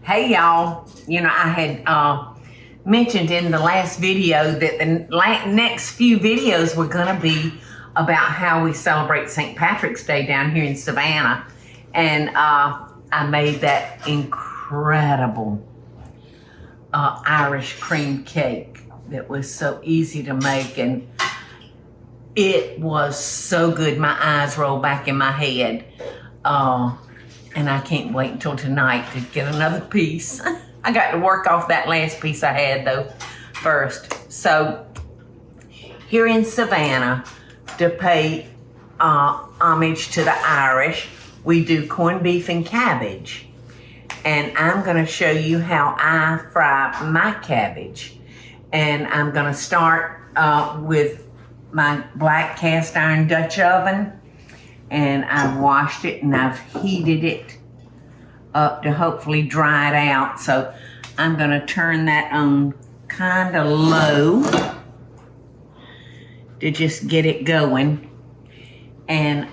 Hey y'all, I had mentioned in the last video that the next few videos were going to be about how we celebrate St. Patrick's Day down here in Savannah. And I made that incredible Irish cream cake that was so easy to make, and it was so good. My eyes rolled back in my head. And I can't wait until tonight to get another piece. I got to work off that last piece I had though first. So here in Savannah, to pay homage to the Irish, we do corned beef and cabbage. And I'm gonna show you how I fry my cabbage. And I'm gonna start with my black cast iron Dutch oven. And I've washed it and I've heated it up to hopefully dry it out. So I'm gonna turn that on kind of low to just get it going. And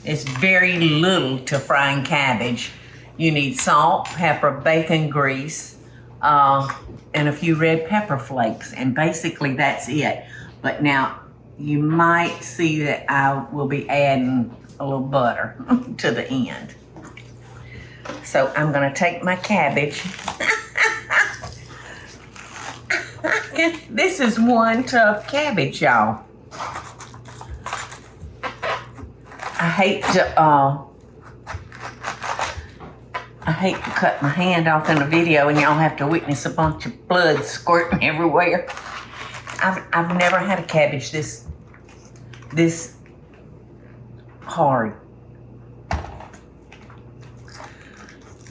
it's very little to frying cabbage. You need salt, pepper, bacon grease, and a few red pepper flakes. And basically that's it. But now, you might see that I will be adding a little butter to the end. So I'm gonna take my cabbage. This is one tough cabbage, y'all. I hate to cut my hand off in a video and y'all have to witness a bunch of blood squirting everywhere. I've never had a cabbage this hard.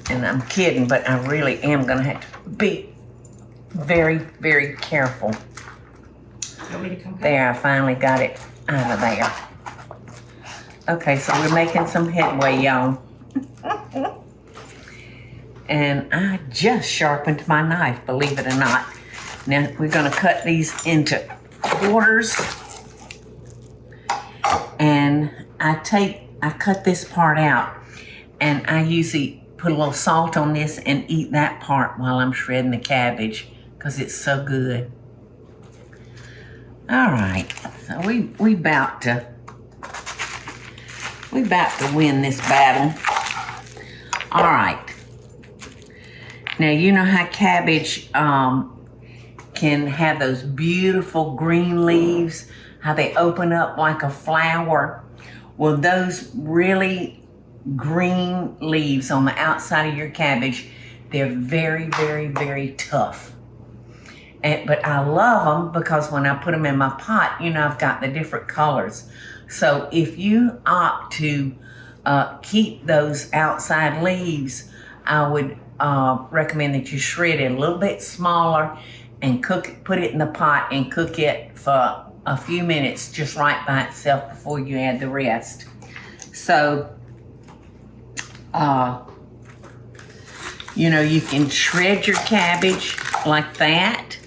And I'm kidding, but I really am gonna have to be very, very careful. You want me to come There, I finally got it out of there. Okay, so we're making some headway, y'all. And I just sharpened my knife, believe it or not. Now we're gonna cut these into quarters. And I cut this part out, and I usually put a little salt on this and eat that part while I'm shredding the cabbage because it's so good. All right, so we about to win this battle. All right. Now you know how cabbage can have those beautiful green leaves, how they open up like a flower. Well, those really green leaves on the outside of your cabbage, they're very, very, very tough. But I love them because when I put them in my pot, I've got the different colors. So if you opt to keep those outside leaves, I would recommend that you shred it a little bit smaller and put it in the pot and cook it for a few minutes just right by itself before you add the rest. So, you can shred your cabbage like that,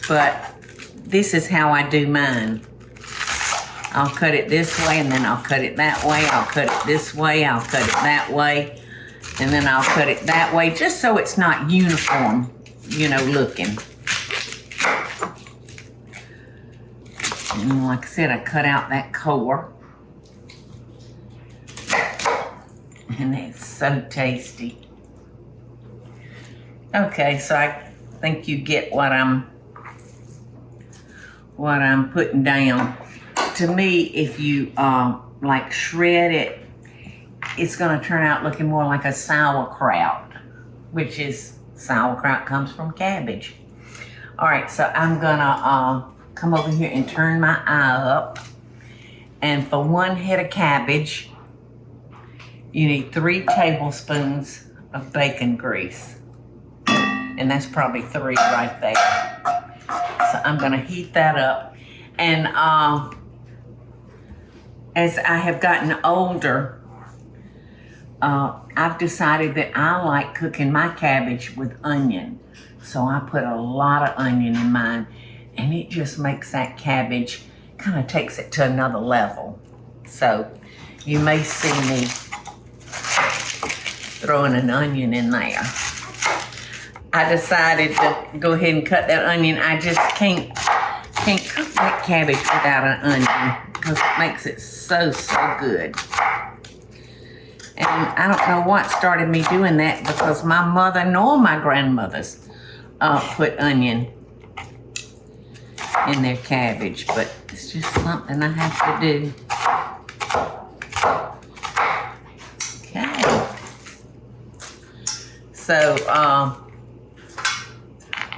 but this is how I do mine. I'll cut it this way, and then I'll cut it that way. I'll cut it this way, I'll cut it that way, and then I'll cut it that way, just so it's not uniform, looking. And like I said, I cut out that core. And it's so tasty. Okay, so I think you get what I'm putting down. To me, if you like shred it, it's gonna turn out looking more like a sauerkraut, which is sauerkraut comes from cabbage. All right, so I'm gonna come over here and turn my eye up. And for one head of cabbage, you need 3 tablespoons of bacon grease. And that's probably 3 right there. So I'm gonna heat that up. And as I have gotten older, I've decided that I like cooking my cabbage with onion. So I put a lot of onion in mine, and it just makes that cabbage, kind of takes it to another level. So you may see me throwing an onion in there. I decided to go ahead and cut that onion. I just can't cook that cabbage without an onion because it makes it so good. And I don't know what started me doing that because my mother nor my grandmothers put onion in their cabbage, but it's just something I have to do. Okay. So,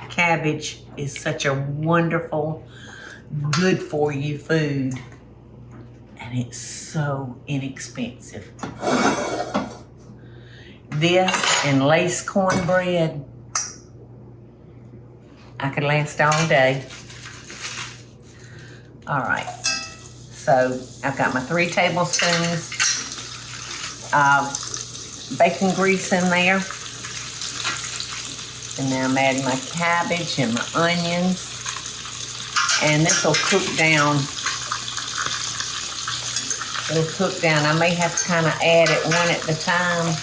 cabbage is such a wonderful, good for you food, and it's so inexpensive. This and lace cornbread, I could last all day. All right, so I've got my 3 tablespoons of bacon grease in there. And now I'm adding my cabbage and my onions. And this will cook down. It'll cook down. I may have to kind of add it one at a time.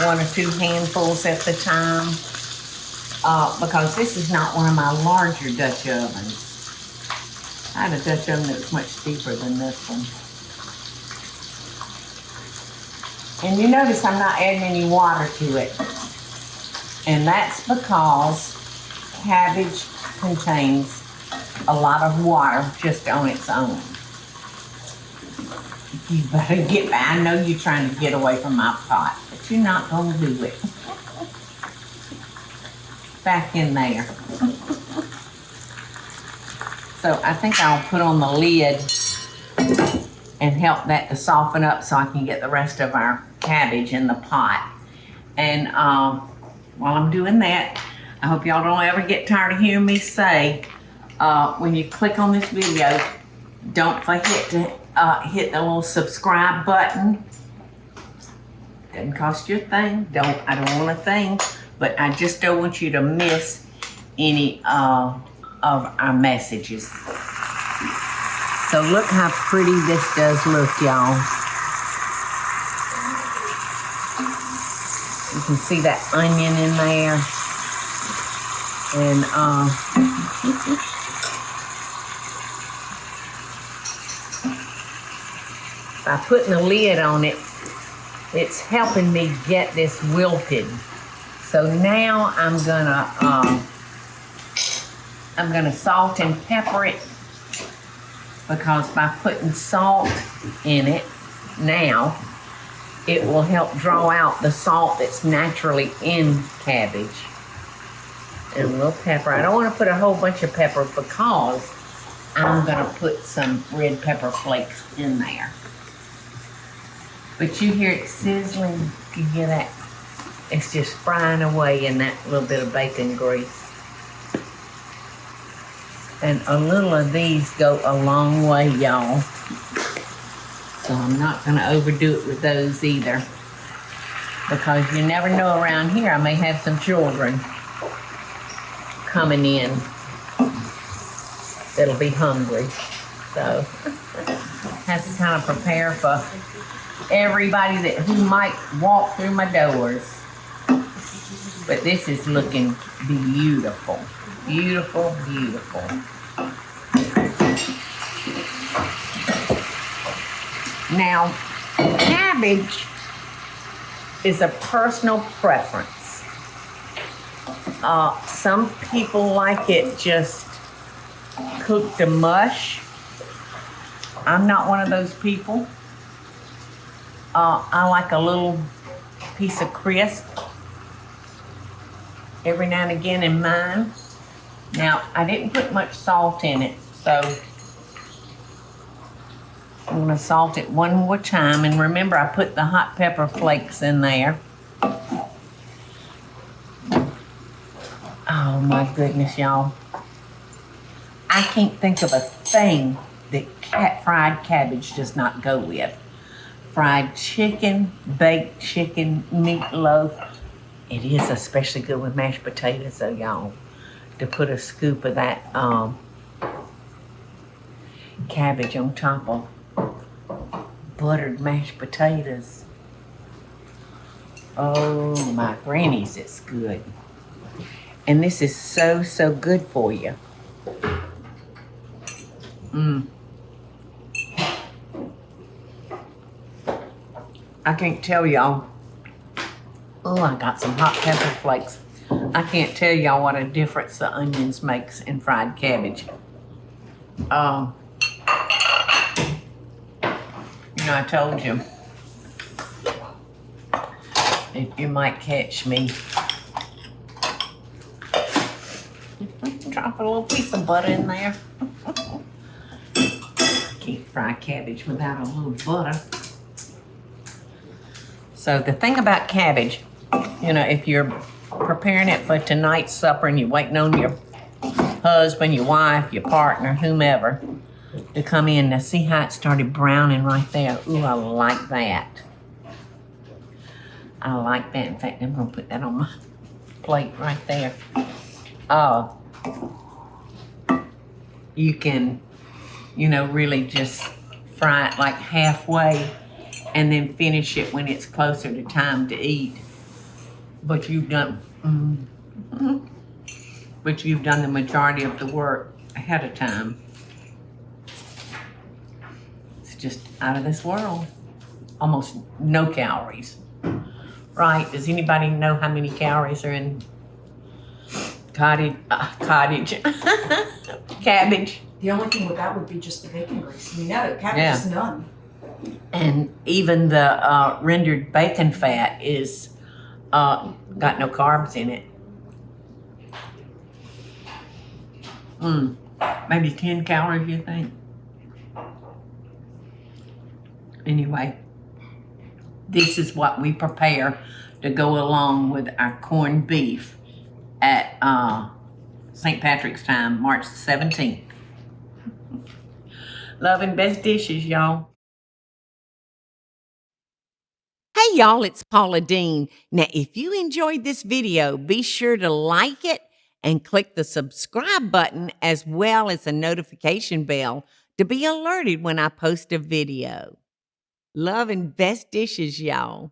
1 or 2 handfuls at the time. Because this is not one of my larger Dutch ovens. I had a Dutch oven that was much deeper than this one. And you notice I'm not adding any water to it. And that's because cabbage contains a lot of water just on its own. You better get back. I know you're trying to get away from my pot, but you're not going to do it. Back in there. So I think I'll put on the lid and help that to soften up so I can get the rest of our cabbage in the pot. And while I'm doing that, I hope y'all don't ever get tired of hearing me say, when you click on this video, don't forget to hit the little subscribe button. Doesn't cost you a thing. I don't want a thing, but I just don't want you to miss any of our messages. So look how pretty this does look, y'all. You can see that onion in there. And by putting a lid on it, it's helping me get this wilted. So now I'm gonna salt and pepper it, because by putting salt in it now, it will help draw out the salt that's naturally in cabbage. And a little pepper. I don't want to put a whole bunch of pepper because I'm going to put some red pepper flakes in there. But you hear it sizzling. You hear that? It's just frying away in that little bit of bacon grease. And a little of these go a long way, y'all. So I'm not going to overdo it with those either. Because you never know, around here I may have some children coming in that'll be hungry. So have to kind of prepare for everybody who might walk through my doors. But this is looking beautiful. Beautiful, beautiful. Now, cabbage is a personal preference. Some people like it just cooked to mush. I'm not one of those people. I like a little piece of crisp every now and again in mine. Now, I didn't put much salt in it, so I'm gonna salt it one more time. And remember, I put the hot pepper flakes in there. Oh my goodness, y'all. I can't think of a thing that fried cabbage does not go with. Fried chicken, baked chicken, meatloaf. It is especially good with mashed potatoes, though, y'all. To put a scoop of that cabbage on top of buttered mashed potatoes. Oh, my granny's, it's good. And this is so, so good for you. I can't tell y'all. Oh, I got some hot pepper flakes. I can't tell y'all what a difference the onions makes in fried cabbage. I told you. You might catch me. Drop a little piece of butter in there. Can't fry cabbage without a little butter. So the thing about cabbage, if you're preparing it for tonight's supper and you're waiting on your husband, your wife, your partner, whomever, to come in. Now see how it started browning right there? Ooh, I like that. I like that. In fact, I'm gonna put that on my plate right there. You can, really just fry it like halfway and then finish it when it's closer to time to eat. But you've done, the majority of the work ahead of time. It's just out of this world. Almost no calories. Right? Does anybody know how many calories are in cabbage? The only thing with that would be just the bacon grease. Cabbage is none. And even the rendered bacon fat is got no carbs in it. Maybe 10 calories, you think? Anyway, this is what we prepare to go along with our corned beef at St. Patrick's time, March 17th. Love and best dishes, y'all. Hey, y'all, it's Paula Deen. Now, if you enjoyed this video, be sure to like it and click the subscribe button as well as the notification bell to be alerted when I post a video. Love and best dishes, y'all.